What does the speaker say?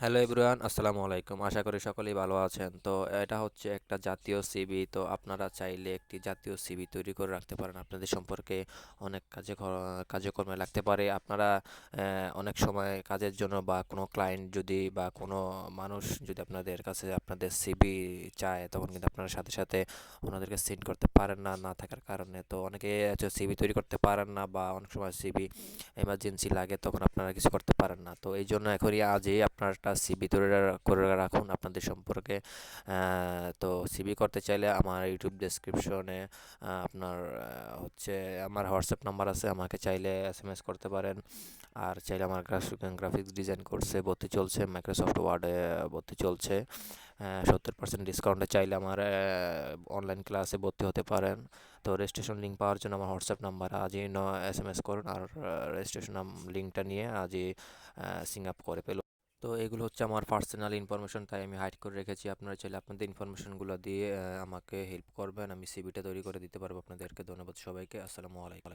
Hello everyone, আসসালামু আলাইকুম। আশা করি সকলেই ভালো আছেন। তো এটা হচ্ছে একটা জাতীয় সিভি। তো আপনারা চাইলে একটি জাতীয় সিভি তৈরি করে রাখতে পারেন। আপনাদের সম্পর্কে অনেক কাজে কর্মে লাগতে পারে। আপনারা অনেক সময় কাজের জন্য বা কোনো ক্লায়েন্ট যদি বা কোনো মানুষ যদি আপনাদের কাছে আপনাদের সিভি চায়, তখন কিন্তু আপনারা সাথে সাথে ওনাদেরকে সেন্ড করতে পারেন না, না থাকার কারণে। তো অনেকে হচ্ছে সিভি তৈরি করতে পারেন না, বা অনেক সময় সিভি এমার্জেন্সি লাগে, তখন আপনারা কিছু করতে পারেন না। তো এই জন্য এখনই আজই আপনার একটা সিভি তৈরি করে রাখুন আপনাদের সম্পর্কে। তো সিভি করতে চাইলে আমার ইউটিউব ডেসক্রিপশনে আপনার হচ্ছে আমার হোয়াটসঅ্যাপ নাম্বার আছে, আমাকে চাইলে এসএমএস করতে পারেন। আর চাইলে আমার গ্রাফিক্স ডিজাইন কোর্সে ভর্তি চলছে, মাইক্রোসফট ওয়ার্ডে ভর্তি চলছে। 70% ডিসকাউন্টে চাইলে আমার অনলাইন ক্লাসে ভর্তি হতে পারেন। তো রেজিস্ট্রেশন লিঙ্ক পাওয়ার জন্য আমার হোয়াটসঅ্যাপ নাম্বার আজই এসএমএস করুন, আর রেজিস্ট্রেশন লিঙ্কটা নিয়ে আজই সিং আপ করে পেল। তো এগুলো হচ্ছে আমার পার্সোনাল ইনফরমেশন, তাই আমি হাইড করে রেখেছি। আপনারা চাইলে আপনাদের ইনফরমেশনগুলো দিয়ে আমাকে হেল্প করবেন, আমি সিভিটা তৈরি করে দিতে পারবো আপনাদেরকে। ধন্যবাদ সবাইকে। আসসালামু আলাইকুম।